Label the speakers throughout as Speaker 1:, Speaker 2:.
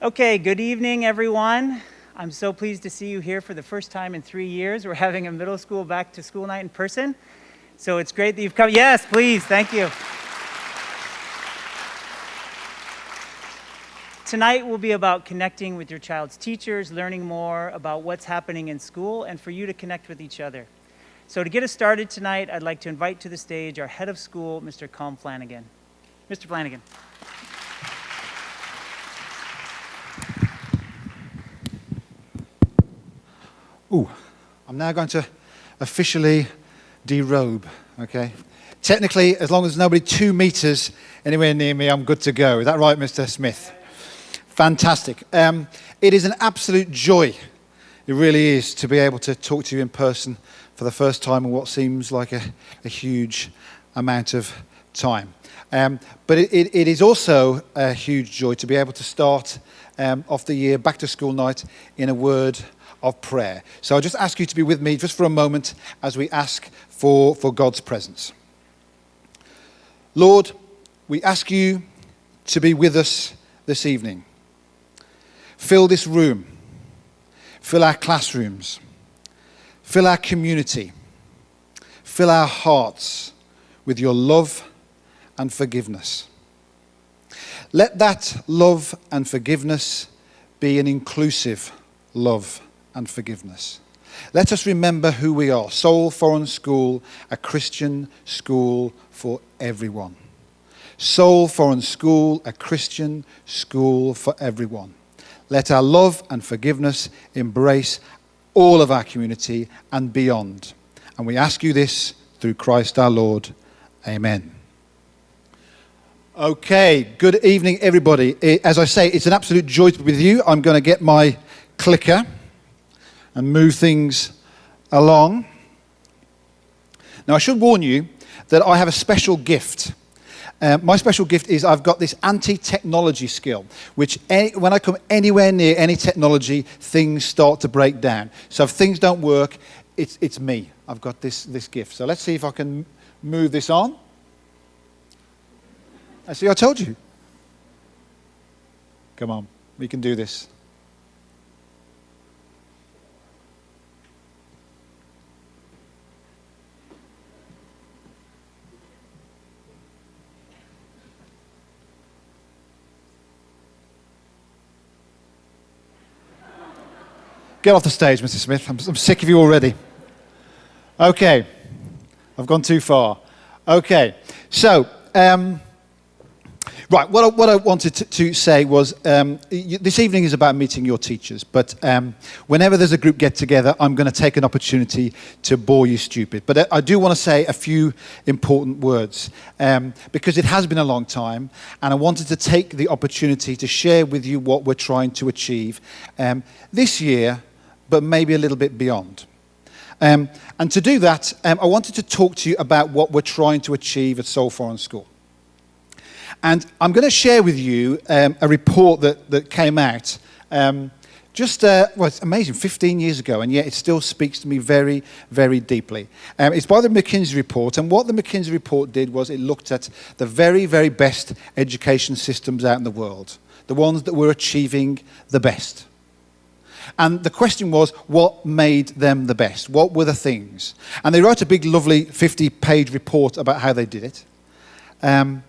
Speaker 1: Okay, good evening, everyone. I'm so pleased to see you here for the first time in 3 years. We're having a middle school back to school night in person. So it's great that you've come. Yes, please, thank you. Tonight will be about connecting with your child's teachers, learning more about what's happening in school, and for you to connect with each other. So to get us started tonight, I'd like to invite to the stage our head of school, Mr. Colm Flanagan. Mr. Flanagan.
Speaker 2: Ooh, I'm now going to officially derobe, okay? Technically, as long as there's nobody 2 meters anywhere near me, I'm good to go. Is that right, Mr. Smith? Fantastic. It is an absolute joy, it really is, to be able to talk to you in person for the first time in what seems like a huge amount of time. But it is also a huge joy to be able to start off the year back to school night in a word of prayer. So I'll just ask you to be with me just for a moment as we ask for God's presence. Lord, we ask you to be with us this evening. Fill this room. Fill our classrooms. Fill our community. Fill our hearts with your love and forgiveness. Let that love and forgiveness be an inclusive love and forgiveness. Let us remember who we are. Seoul Foreign School, a Christian school for everyone. Seoul Foreign School, a Christian school for everyone. Let our love and forgiveness embrace all of our community and beyond. And we ask you this through Christ our Lord. Amen. Okay, good evening, everybody. As I say, it's an absolute joy to be with you. I'm going to get my clicker and move things along. Now, I should warn you that I have a special gift. My special gift is I've got this anti-technology skill, which when I come anywhere near any technology, things start to break down. So if things don't work, it's me. I've got this gift. So let's see if I can move this on. I see, I told you. Come on, we can do this. Get off the stage, Mr. Smith. I'm sick of you already. Okay. I've gone too far. Okay. So, right, what I wanted to say was this evening is about meeting your teachers, but whenever there's a group get-together, I'm going to take an opportunity to bore you stupid. But I do want to say a few important words, because it has been a long time, and I wanted to take the opportunity to share with you what we're trying to achieve this year, but maybe a little bit beyond. And to do that, I wanted to talk to you about what we're trying to achieve at Seoul Foreign School. And I'm going to share with you a report that came out it's amazing, 15 years ago, and yet it still speaks to me very, very deeply. It's by the McKinsey report, and what the McKinsey report did was it looked at the very, very best education systems out in the world, the ones that were achieving the best. And the question was, what made them the best? What were the things? And they wrote a big, lovely 50-page report about how they did it. And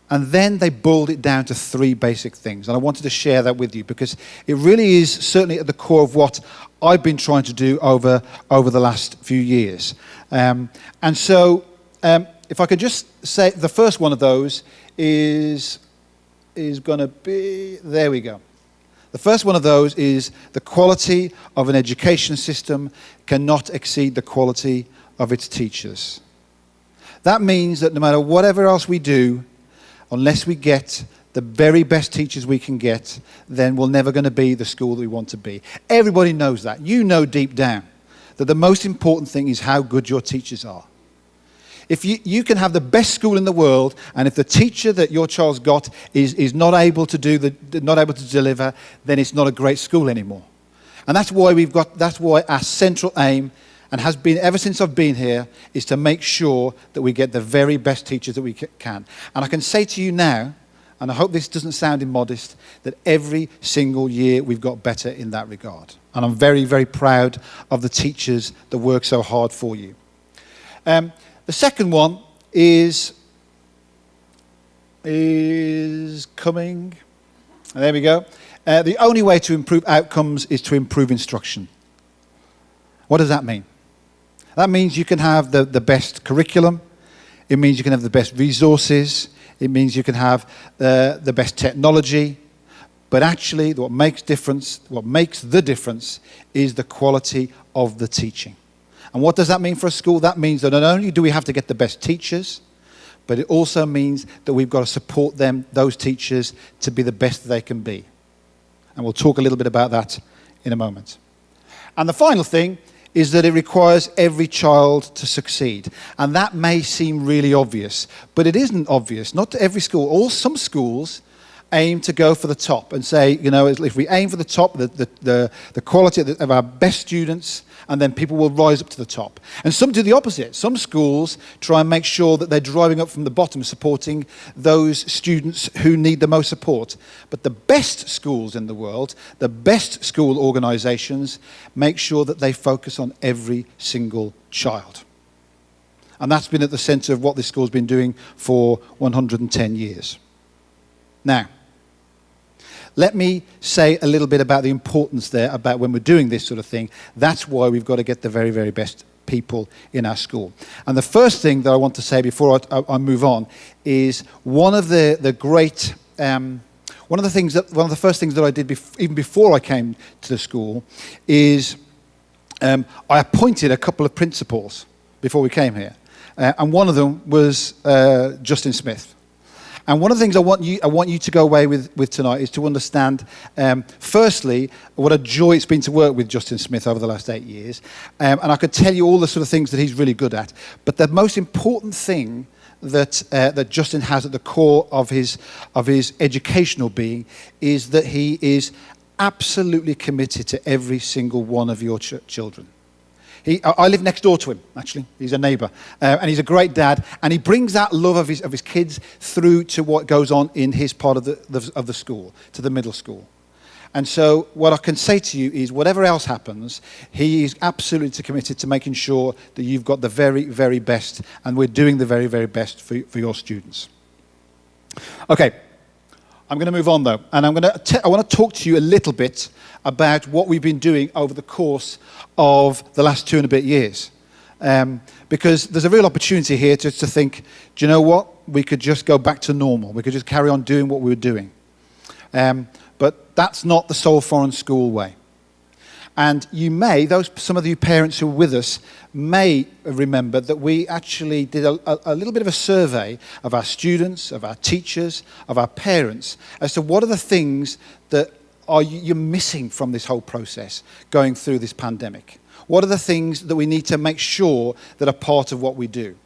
Speaker 2: then they boiled it down to 3 basic things. And I wanted to share that with you because it really is certainly at the core of what I've been trying to do over the last few years. And so if I could just say the first one of those is going to be, there we go. The first one of those is the quality of an education system cannot exceed the quality of its teachers. That means that no matter whatever else we do, unless we get the very best teachers we can get, then we're never going to be the school that we want to be. Everybody knows that. You know deep down that the most important thing is how good your teachers are. If you can have the best school in the world, and if the teacher that your child's got is not able to deliver, then it's not a great school anymore. And that's why our central aim, and has been ever since I've been here, is to make sure that we get the very best teachers that we can. And I can say to you now, and I hope this doesn't sound immodest, that every single year we've got better in that regard. And I'm very, very proud of the teachers that work so hard for you. The second one is coming. There we go. The only way to improve outcomes is to improve instruction. What does that mean? That means you can have the best curriculum. It means you can have the best resources. It means you can have the best technology. But actually, what makes the difference is the quality of the teaching. And what does that mean for a school? That means that not only do we have to get the best teachers, but it also means that we've got to support those teachers, to be the best that they can be. And we'll talk a little bit about that in a moment. And the final thing is that it requires every child to succeed. And that may seem really obvious, but it isn't obvious. Not to every school. Some schools aim to go for the top and say, if we aim for the top, the quality of our best students, and then people will rise up to the top. And some do the opposite. Some schools try and make sure that they're driving up from the bottom, supporting those students who need the most support. But the best schools in the world, the best school organizations, make sure that they focus on every single child. And that's been at the center of what this school's been doing for 110 years. Now, let me say a little bit about the importance there, about when we're doing this sort of thing. That's why we've got to get the very, very best people in our school. And the first thing that I want to say before I move on is one of the first things that I did even before I came to the school is I appointed a couple of principals before we came here. And one of them was Justin Smith. And one of the things I want you to go away with tonight is to understand, firstly, what a joy it's been to work with Justin Smith over the last 8 years. And I could tell you all the sort of things that he's really good at. But the most important thing that Justin has at the core of his educational being is that he is absolutely committed to every single one of your children. I live next door to him, actually. He's a neighbour. And he's a great dad. And he brings that love of his kids through to what goes on in his part of the school, to the middle school. And so what I can say to you is whatever else happens, he is absolutely committed to making sure that you've got the very, very best, and we're doing the very, very best for your students. Okay. I'm going to move on, though, and I want to talk to you a little bit about what we've been doing over the course of the last 2 and a bit years. Because there's a real opportunity here to think, do you know what? We could just go back to normal. We could just carry on doing what we were doing. But that's not the Seoul Foreign School way. And some of you parents who were with us may remember that we actually did a little bit of a survey of our students, of our teachers, of our parents, as to what are the things that you're missing from this whole process going through this pandemic. What are the things that we need to make sure that are part of what we do?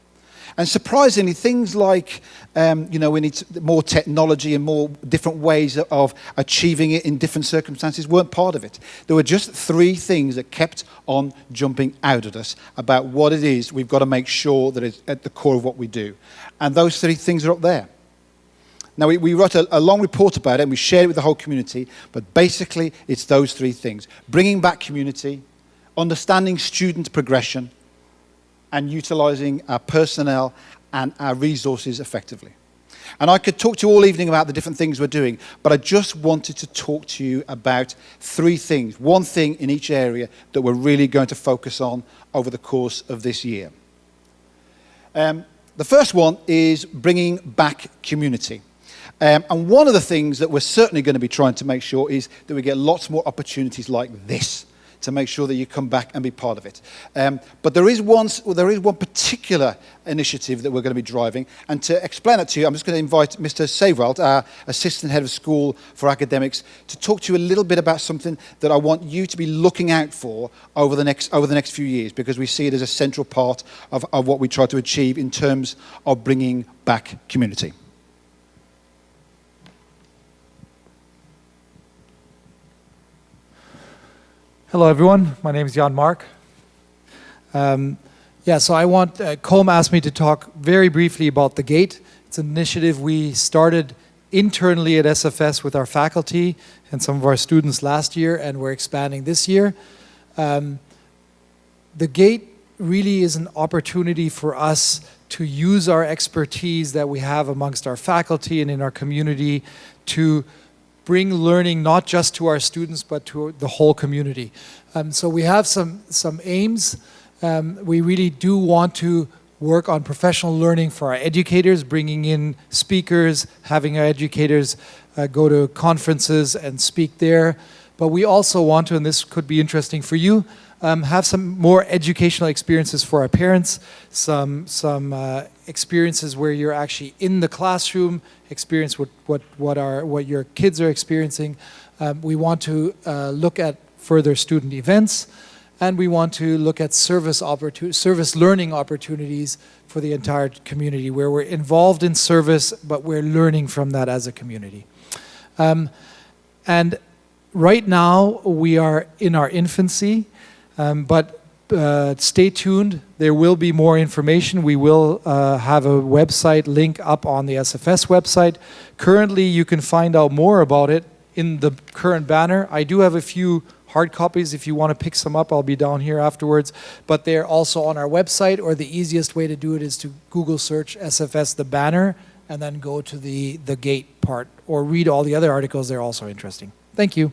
Speaker 2: And surprisingly, things like, we need more technology and more different ways of achieving it in different circumstances weren't part of it. There were just 3 things that kept on jumping out at us about what it is we've got to make sure that is at the core of what we do. And those 3 things are up there. Now, we wrote a long report about it and we shared it with the whole community, but basically it's those 3 things. Bringing back community, understanding student progression, and utilising our personnel and our resources effectively. And I could talk to you all evening about the different things we're doing, but I just wanted to talk to you about 3 things, 1 thing in each area that we're really going to focus on over the course of this year. The first one is bringing back community. And one of the things that we're certainly going to be trying to make sure is that we get lots more opportunities like this, to make sure that you come back and be part of it. But there is one particular initiative that we're going to be driving. And to explain that to you, I'm just going to invite Mr. Seewald, our Assistant Head of School for Academics, to talk to you a little bit about something that I want you to be looking out for over the next few years, because we see it as a central part of what we try to achieve in terms of bringing back community.
Speaker 3: Hello, everyone. My name is Jan Mark. So Colm asked me to talk very briefly about The Gate. It's an initiative we started internally at SFS with our faculty and some of our students last year, and we're expanding this year. The GATE really is an opportunity for us to use our expertise that we have amongst our faculty and in our community to bring learning not just to our students but to the whole community. So we have some aims. We really do want to work on professional learning for our educators, bringing in speakers, having our educators go to conferences and speak there. But we also want to, and this could be interesting for you, have some more educational experiences for our parents, some experiences where you're actually in the classroom, experience what your kids are experiencing. We want to look at further student events, and we want to look at service learning opportunities for the entire community, where we're involved in service, but we're learning from that as a community. And right now, we are in our infancy, but stay tuned. There will be more information. We will have a website link up on the SFS website. Currently, you can find out more about it in the current banner. I do have a few hard copies. If you want to pick some up, I'll be down here afterwards. But they're also on our website, or the easiest way to do it is to Google search SFS the banner and then go to the GATE part, or read all the other articles. They're also interesting. Thank you.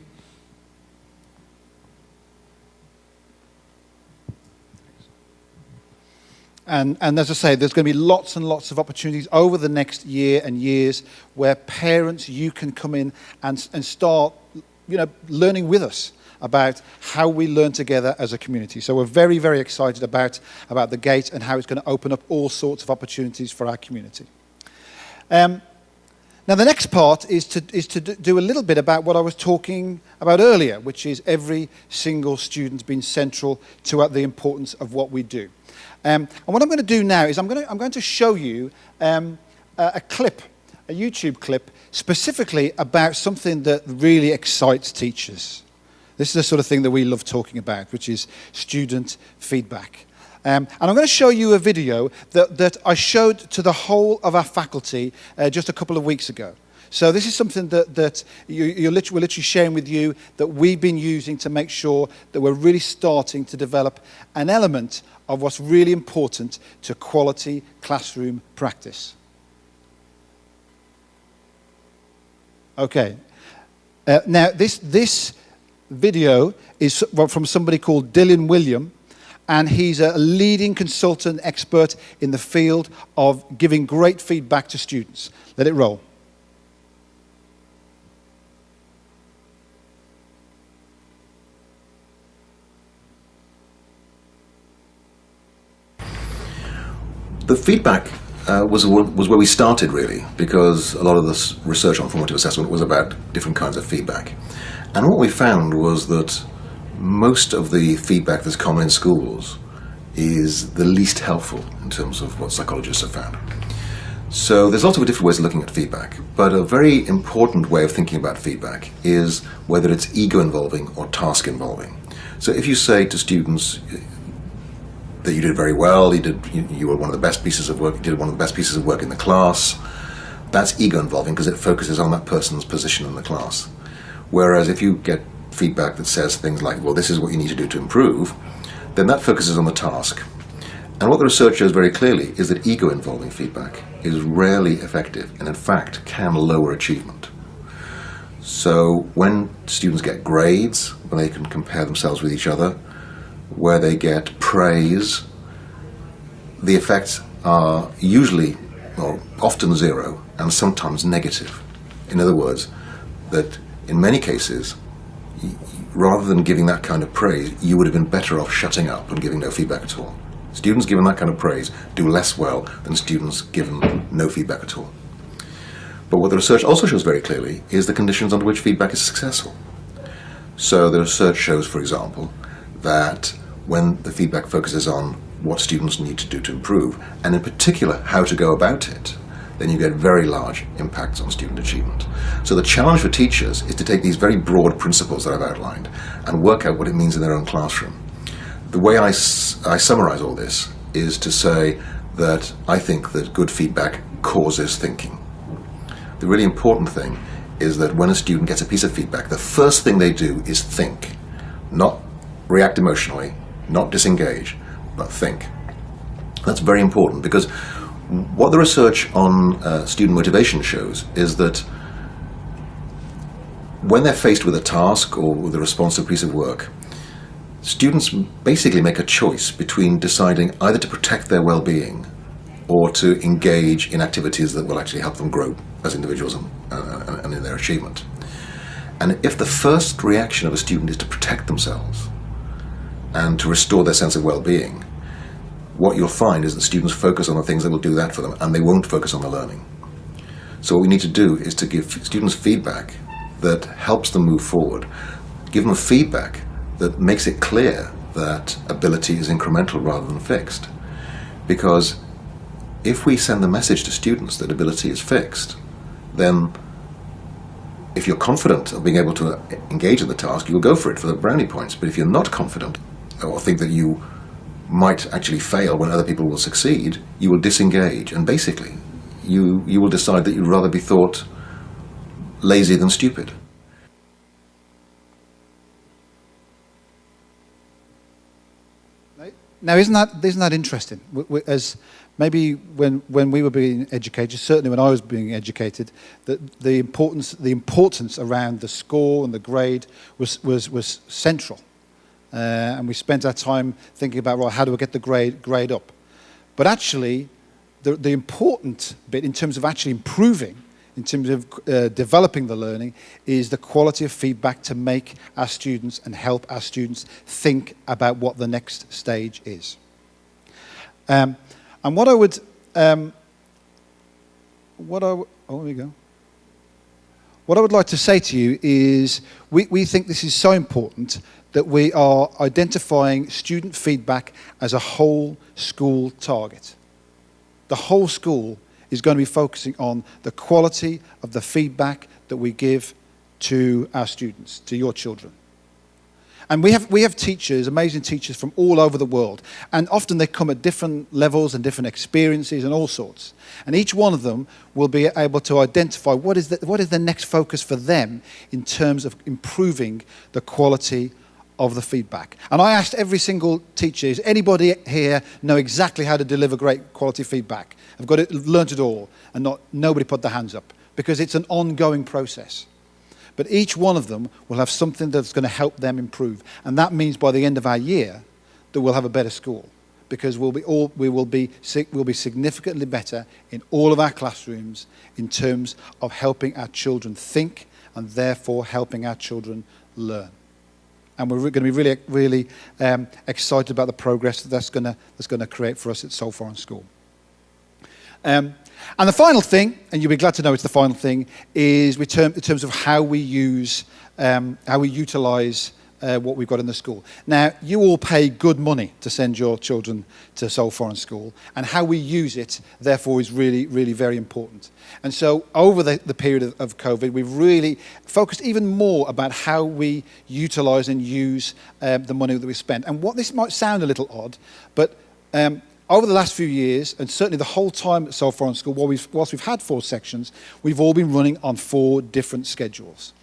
Speaker 2: And as I say, there's going to be lots and lots of opportunities over the next year and years where parents, you can come in and start, learning with us about how we learn together as a community. So we're very, very excited about the GATE and how it's going to open up all sorts of opportunities for our community. Now the next part is to do a little bit about what I was talking about earlier, which is every single student being central to the importance of what we do. And what I'm going to do now is I'm going to show you a clip, a YouTube clip, specifically about something that really excites teachers. This is the sort of thing that we love talking about, which is student feedback. And I'm going to show you a video that I showed to the whole of our faculty just a couple of weeks ago. So this is something that we're literally sharing with you, that we've been using to make sure that we're really starting to develop an element of what's really important to quality classroom practice. Okay. Now this video is from somebody called Dylan William, and he's a leading consultant expert in the field of giving great feedback to students. Let it roll.
Speaker 4: The feedback was where we started, really, because a lot of this research on formative assessment was about different kinds of feedback. And what we found was that most of the feedback that's common in schools is the least helpful in terms of what psychologists have found. So there's lots of different ways of looking at feedback, but a very important way of thinking about feedback is whether it's ego-involving or task-involving. So if you say to students that you did very well, you were one of the best pieces of work, you did one of the best pieces of work in the class, that's ego-involving because it focuses on that person's position in the class. Whereas if you get feedback that says things like, well, this is what you need to do to improve, then that focuses on the task. And what the research shows very clearly is that ego-involving feedback is rarely effective and in fact can lower achievement. So when students get grades, when they can compare themselves with each other, where they get praise, the effects are usually, or often zero, and sometimes negative. In other words, that in many cases, rather than giving that kind of praise, you would have been better off shutting up and giving no feedback at all. Students given that kind of praise do less well than students given no feedback at all. But what the research also shows very clearly is the conditions under which feedback is successful. So the research shows, for example, that when the feedback focuses on what students need to do to improve, and in particular how to go about it, then you get very large impacts on student achievement. So the challenge for teachers is to take these very broad principles that I've outlined and work out what it means in their own classroom. The way I summarize all this is to say that I think that good feedback causes thinking. the really important thing is that when a student gets a piece of feedback, the first thing they do is think, not react emotionally, not disengage, but think. That's very important, because what the research on student motivation shows is that when they're faced with a task or with a response to a piece of work, students basically make a choice between deciding either to protect their well-being or to engage in activities that will actually help them grow as individuals and in their achievement. And if the first reaction of a student is to protect themselves and to restore their sense of well-being, what you'll find is that students focus on the things that will do that for them, and they won't focus on the learning. So what we need to do is to give students feedback that helps them move forward, give them feedback that makes it clear that ability is incremental rather than fixed. Because if we send the message to students that ability is fixed, then if you're confident of being able to engage in the task, you'll go for it for the brownie points. But if you're not confident, or think that you might actually fail when other people will succeed, you will disengage, and basically you will decide that you'd rather be thought lazy than stupid.
Speaker 2: Now, isn't that interesting? As maybe when we were being educated, certainly when I was being educated, that the importance around the score and the grade was central, and we spent our time thinking about, right, how do we get the grade up? But actually, the important bit in terms of actually improving, in terms of developing the learning, is the quality of feedback to make our students and help our students think about what the next stage is. And what I would, here we go. What I would like to say to you is we think this is so important that we are identifying student feedback as a whole school target. The whole school is going to be focusing on the quality of the feedback that we give to our students, to your children. And we have teachers, amazing teachers from all over the world, and often they come at different levels and different experiences and all sorts. And each one of them will be able to identify what is the next focus for them in terms of improving the quality of the feedback. And I asked every single teacher, does anybody here know exactly how to deliver great quality feedback? I've learned it all, and nobody put their hands up, because it's an ongoing process. But each one of them will have something that's going to help them improve, and that means by the end of our year that we'll have a better school, because we will be significantly better in all of our classrooms in terms of helping our children think, and therefore helping our children learn. And we're going to be really, really excited about the progress that's going to create for us at Seoul Foreign School. And the final thing, and you'll be glad to know it's the final thing, is in terms of how we utilize what we've got in the school. Now, you all pay good money to send your children to Seoul Foreign School, and how we use it, therefore, is really, really very important. And so, over the period of COVID, we've really focused even more about how we utilize and use the money that we spent. And this might sound a little odd, but over the last few years, and certainly the whole time at Seoul Foreign School, whilst we've had 4 sections, we've all been running on 4 different schedules,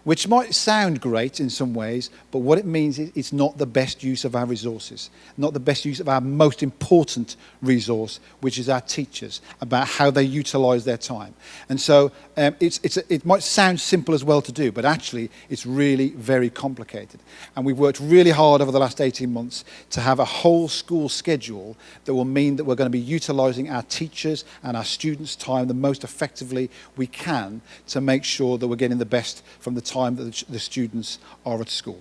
Speaker 2: which might sound great in some ways, but what it means is it's not the best use of our resources, not the best use of our most important resource, which is our teachers, about how they utilize their time. And so it might sound simple as well to do, but actually it's really very complicated. And we've worked really hard over the last 18 months to have a whole school schedule that will mean that we're going to be utilizing our teachers and our students' time the most effectively we can to make sure that we're getting the best from the time that the students are at school.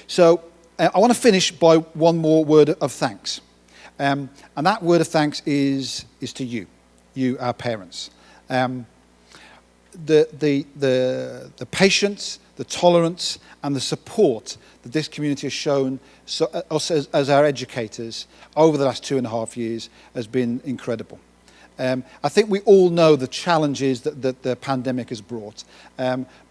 Speaker 2: So I want to finish by one more word of thanks. And that word of thanks is to you, our parents. The patience, the tolerance, and the support that this community has shown us as our educators over the last 2.5 years has been incredible. I think we all know the challenges that the pandemic has brought,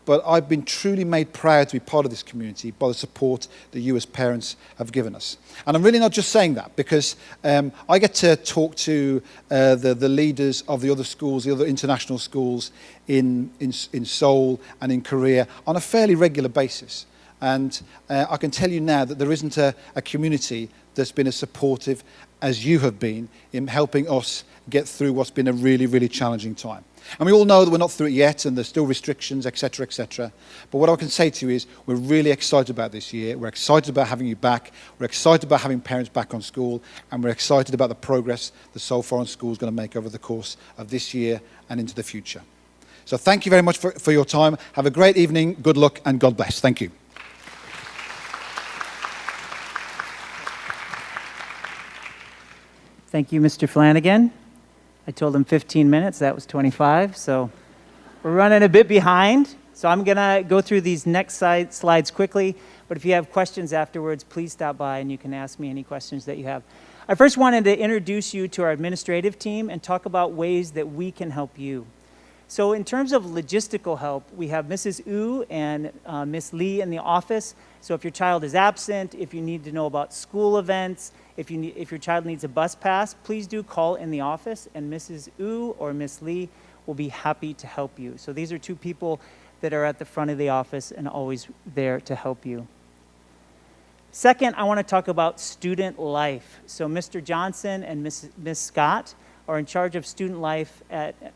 Speaker 2: but I've been truly made proud to be part of this community by the support that you as parents have given us. And I'm really not just saying that, because I get to talk to the leaders of the other schools, the other international schools in Seoul and in Korea on a fairly regular basis. And I can tell you now that there isn't a community that's been as supportive as you have been in helping us get through what's been a really, really challenging time. And we all know that we're not through it yet, and there's still restrictions, etc., etc. But what I can say to you is we're really excited about this year. We're excited about having you back. We're excited about having parents back on school. And we're excited about the progress the Seoul Foreign School is going to make over the course of this year and into the future. So thank you very much for your time. Have a great evening. Good luck, and God bless. Thank you.
Speaker 1: Thank you, Mr. Flanagan. I told him 15 minutes, that was 25, so we're running a bit behind. So I'm gonna go through these next slides quickly, but if you have questions afterwards, please stop by and you can ask me any questions that you have. I first wanted to introduce you to our administrative team and talk about ways that we can help you. So in terms of logistical help, we have Mrs. Wu and Miss Lee in the office. So if your child is absent, if you need to know about school events, if your child needs a bus pass, please do call in the office, and Mrs. Wu or Miss Lee will be happy to help you. So these are two people that are at the front of the office and always there to help you. Second, I want to talk about student life. So Mr. Johnson and Miss Scott are in charge of student life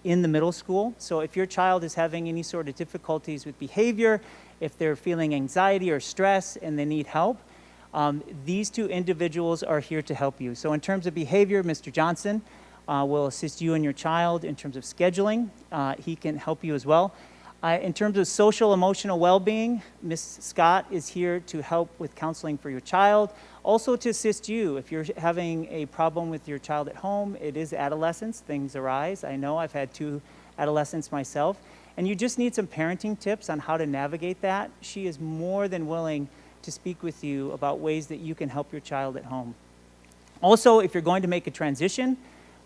Speaker 1: in the middle school. So if your child is having any sort of difficulties with behavior, if they're feeling anxiety or stress and they need help, these two individuals are here to help you. So in terms of behavior, Mr. Johnson will assist you and your child. In terms of scheduling, he can help you as well. In terms of social emotional well-being, Ms. Scott is here to help with counseling for your child. Also to assist you if you're having a problem with your child at home. It is adolescence, things arise. I know I've had 2 adolescents myself. And you just need some parenting tips on how to navigate that. She is more than willing to speak with you about ways that you can help your child at home. Also, if you're going to make a transition,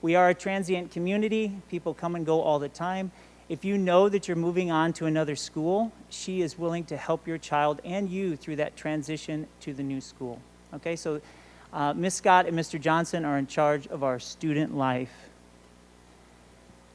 Speaker 1: we are a transient community. People come and go all the time. If you know that you're moving on to another school, she is willing to help your child and you through that transition to the new school. Okay, so Ms. Scott and Mr. Johnson are in charge of our student life.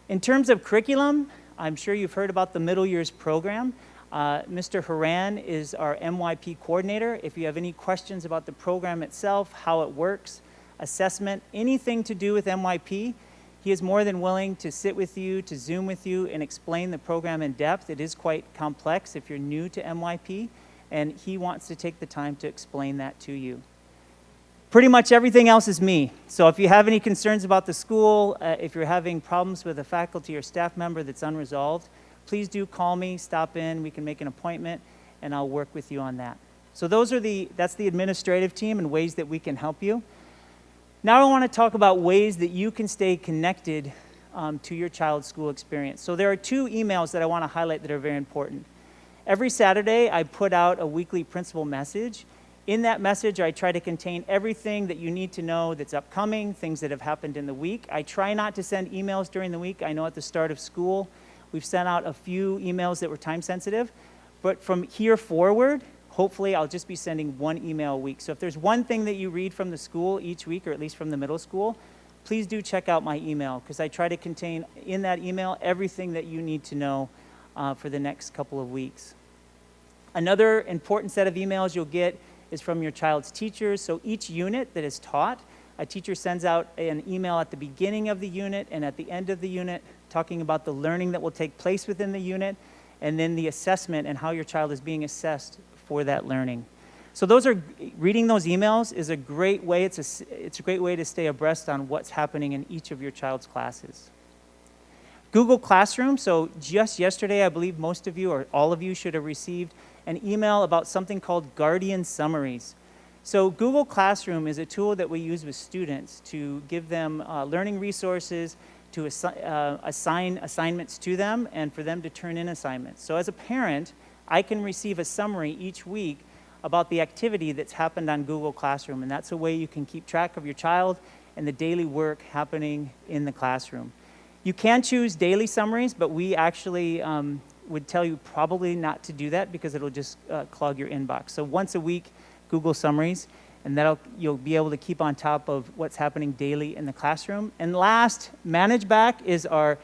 Speaker 1: In terms of curriculum, I'm sure you've heard about the middle years program. Mr. Haran is our MYP coordinator. If you have any questions about the program itself, how it works, assessment, anything to do with MYP, he is more than willing to sit with you, to Zoom with you, and explain the program in depth. It is quite complex if you're new to MYP, and he wants to take the time to explain that to you. Pretty much everything else is me. So if you have any concerns about the school, if you're having problems with a faculty or staff member that's unresolved, please do call me, stop in, we can make an appointment, and I'll work with you on that. So that's the administrative team and ways that we can help you. Now I want to talk about ways that you can stay connected to your child's school experience. So there are 2 emails that I want to highlight that are very important. Every Saturday, I put out a weekly principal message. In that message, I try to contain everything that you need to know that's upcoming, things that have happened in the week. I try not to send emails during the week. I know at the start of school, we've sent out a few emails that were time sensitive, but from here forward, hopefully I'll just be sending 1 email a week. So if there's one thing that you read from the school each week, or at least from the middle school, please do check out my email, because I try to contain in that email everything that you need to know for the next couple of weeks. Another important set of emails you'll get is from your child's teachers. So each unit that is taught, a teacher sends out an email at the beginning of the unit and at the end of the unit, talking about the learning that will take place within the unit, and then the assessment and how your child is being assessed for that learning. So reading those emails is a great way, it's a great way to stay abreast on what's happening in each of your child's classes. Google Classroom, so just yesterday, I believe most of you or all of you should have received an email about something called Guardian Summaries. So Google Classroom is a tool that we use with students to give them learning resources, to assign assignments to them, and for them to turn in assignments. So as a parent, I can receive a summary each week about the activity that's happened on Google Classroom, and that's a way you can keep track of your child and the daily work happening in the classroom. You can choose daily summaries, but we actually would tell you probably not to do that because it'll just clog your inbox. So once a week, Google Summaries, and you'll be able to keep on top of what's happening daily in the classroom. And last, ManageBack is our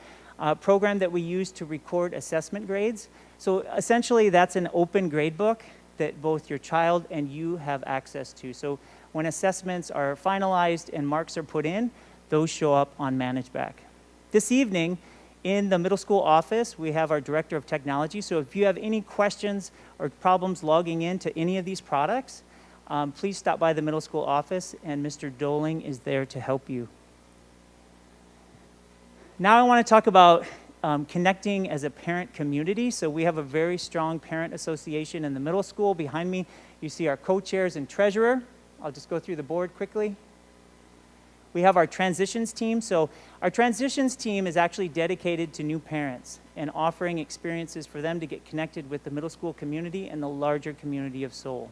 Speaker 1: program that we use to record assessment grades. So essentially, that's an open grade book that both your child and you have access to. So when assessments are finalized and marks are put in, those show up on ManageBack. This evening, in the middle school office, we have our Director of Technology. So if you have any questions or problems logging into any of these products, please stop by the middle school office, and Mr. Doling is there to help you. Now I want to talk about connecting as a parent community. So we have a very strong parent association in the middle school. Behind me, you see our co-chairs and treasurer. I'll just go through the board quickly. We have our transitions team. So our transitions team is actually dedicated to new parents and offering experiences for them to get connected with the middle school community and the larger community of Seoul.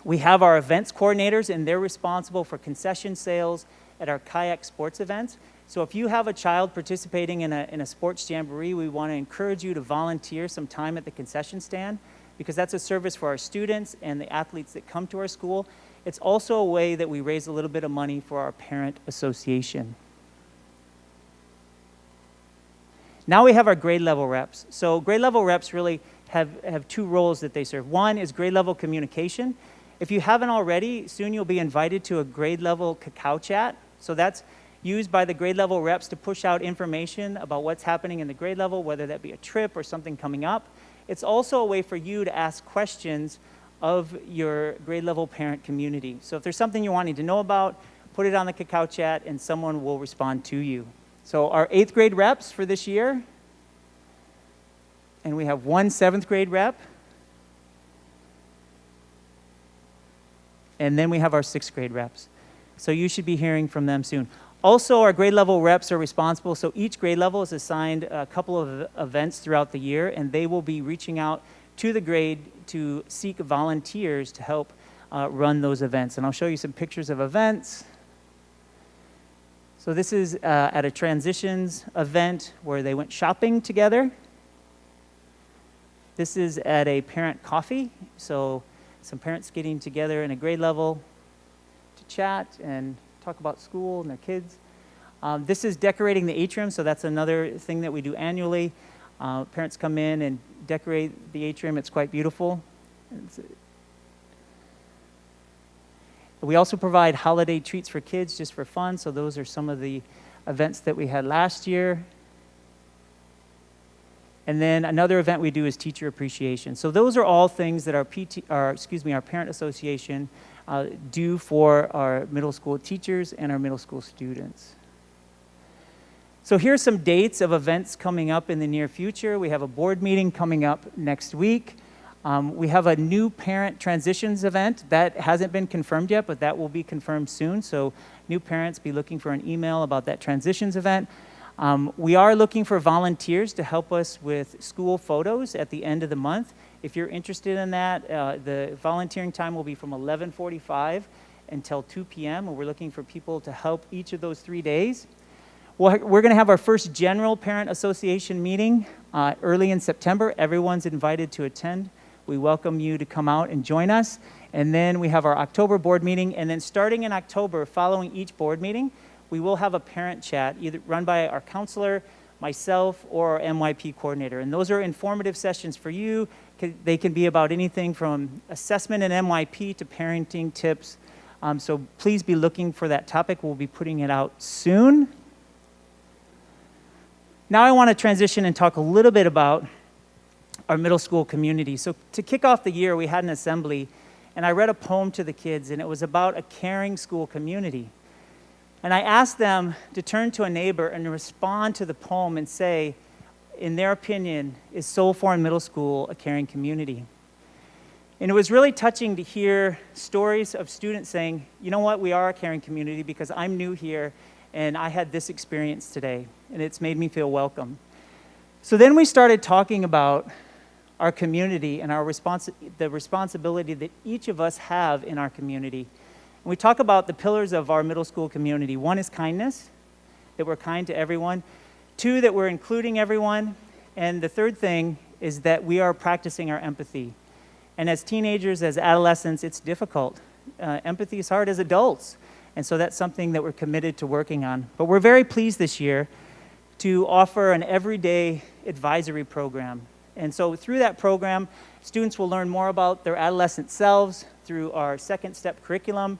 Speaker 1: We have our events coordinators, and they're responsible for concession sales at our kayak sports events. So if you have a child participating in a sports jamboree, we want to encourage you to volunteer some time at the concession stand, because that's a service for our students and the athletes that come to our school. It's also a way that we raise a little bit of money for our parent association. Now we have our grade level reps. So grade level reps really have two roles that they serve. One is grade level communication. If you haven't already, soon you'll be invited to a grade level cacao chat. So that's used by the grade level reps to push out information about what's happening in the grade level, whether that be a trip or something coming up. It's also a way for you to ask questions of your grade level parent community. So if there's something you're wanting to know about, put it on the cacao chat and someone will respond to you. So our 8th grade reps for this year, and we have one 7th grade rep, and then we have our 6th grade reps. So you should be hearing from them soon. Also, our grade level reps are responsible, so each grade level is assigned a couple of events throughout the year, and they will be reaching out to the grade to seek volunteers to help run those events. And I'll show you some pictures of events. So this is at a transitions event where they went shopping together. This is at a parent coffee, so some parents getting together in a grade level to chat and talk about school and their kids. This is decorating the atrium, so that's another thing that we do annually. Parents come in and decorate the atrium. It's quite beautiful. We also provide holiday treats for kids just for fun, so those are some of the events that we had last year. And then another event we do is teacher appreciation. So those are all things that our parent association do for our middle school teachers and our middle school students. So here's some dates of events coming up in the near future. We have a board meeting coming up next week. We have a new parent transitions event. That hasn't been confirmed yet, but that will be confirmed soon. So new parents, be looking for an email about that transitions event. We are looking for volunteers to help us with school photos at the end of the month. If you're interested in that, the volunteering time will be from 11:45 until 2 p.m. and we're looking for people to help each of those 3 days. We're going to have our first general parent association meeting early in September. Everyone's invited to attend. We welcome you to come out and join us. And then we have our October board meeting. And then starting in October, following each board meeting, we will have a parent chat, either run by our counselor, myself, or our MYP coordinator. And those are informative sessions for you. They can be about anything from assessment and MYP to parenting tips. So please be looking for that topic. We'll be putting it out soon. Now I want to transition and talk a little bit about our middle school community. So to kick off the year, we had an assembly, and I read a poem to the kids, and it was about a caring school community. And I asked them to turn to a neighbor and respond to the poem and say, in their opinion, is Seoul Foreign Middle School a caring community? And it was really touching to hear stories of students saying, you know what, we are a caring community because I'm new here and I had this experience today, and it's made me feel welcome. So then we started talking about our community and the responsibility that each of us have in our community. And we talk about the pillars of our middle school community. One is kindness, that we're kind to everyone. 2, that we're including everyone. And the third thing is that we are practicing our empathy. And as teenagers, as adolescents, it's difficult. Empathy is hard as adults. And so that's something that we're committed to working on. But we're very pleased this year to offer an everyday advisory program. And so through that program, students will learn more about their adolescent selves through our second step curriculum,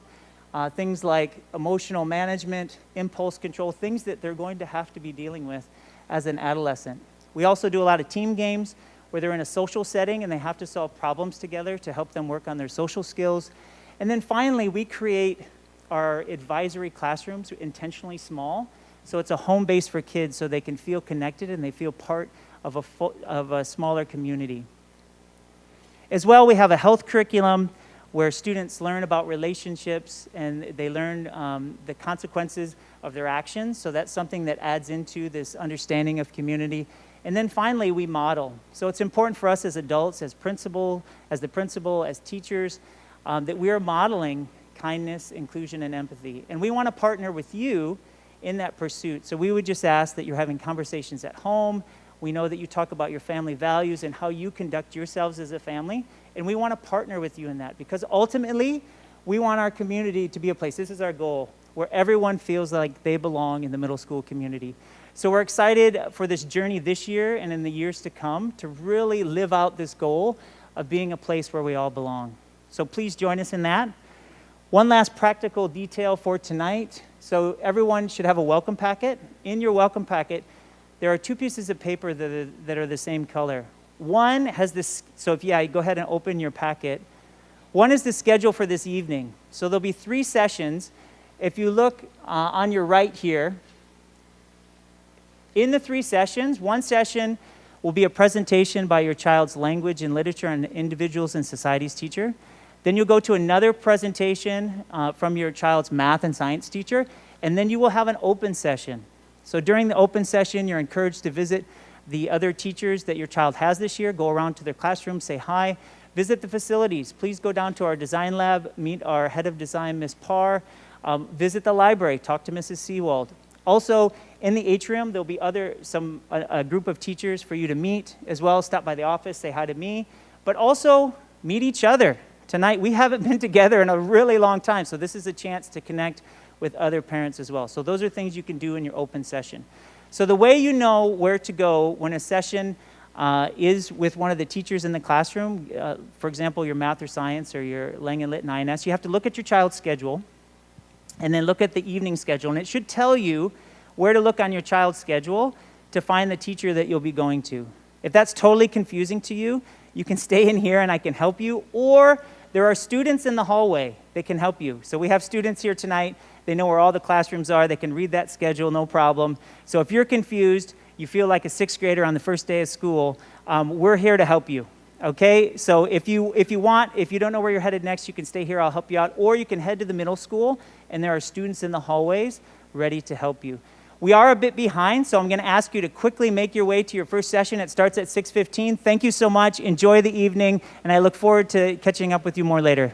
Speaker 1: things like emotional management, impulse control, things that they're going to have to be dealing with as an adolescent. We also do a lot of team games where they're in a social setting and they have to solve problems together to help them work on their social skills. And then finally, we create our advisory classrooms intentionally small. So it's a home base for kids so they can feel connected and they feel part of a smaller community. As well, we have a health curriculum where students learn about relationships and they learn the consequences of their actions. So that's something that adds into this understanding of community. And then finally, we model. So it's important for us as adults, as the principal, as teachers, that we are modeling kindness, inclusion, and empathy. And we want to partner with you in that pursuit. So we would just ask that you're having conversations at home. We know that you talk about your family values and how you conduct yourselves as a family. And we want to partner with you in that because ultimately, we want our community to be a place, this is our goal, where everyone feels like they belong in the middle school community. So we're excited for this journey this year and in the years to come to really live out this goal of being a place where we all belong. So please join us in that. One last practical detail for tonight. So everyone should have a welcome packet. In your welcome packet, there are 2 pieces of paper that are the same color. One has this, so if you go ahead and open your packet. One is the schedule for this evening. So there'll be 3 sessions. If you look on your right here, in the 3 sessions, one session will be a presentation by your child's language and literature and individuals and societies teacher. Then you'll go to another presentation from your child's math and science teacher, and then you will have an open session. So during the open session, you're encouraged to visit the other teachers that your child has this year, go around to their classroom, say hi, visit the facilities. Please go down to our design lab, meet our head of design, Ms. Parr, visit the library, talk to Mrs. Seawald. Also, in the atrium, there'll be a group of teachers for you to meet as well. Stop by the office, say hi to me, but also meet each other. Tonight, we haven't been together in a really long time, so this is a chance to connect with other parents as well. So those are things you can do in your open session. So the way you know where to go when a session is with one of the teachers in the classroom, for example, your math or science or your Lang and Lit and INS, you have to look at your child's schedule and then look at the evening schedule. And it should tell you where to look on your child's schedule to find the teacher that you'll be going to. If that's totally confusing to you, you can stay in here and I can help you, or there are students in the hallway that can help you. So we have students here tonight. They know where all the classrooms are. They can read that schedule, no problem. So if you're confused, you feel like a 6th grader on the first day of school, we're here to help you, okay? So if you don't know where you're headed next, you can stay here, I'll help you out. Or you can head to the middle school, and there are students in the hallways ready to help you. We are a bit behind, so I'm going to ask you to quickly make your way to your first session. It starts at 6:15. Thank you so much. Enjoy the evening, and I look forward to catching up with you more later.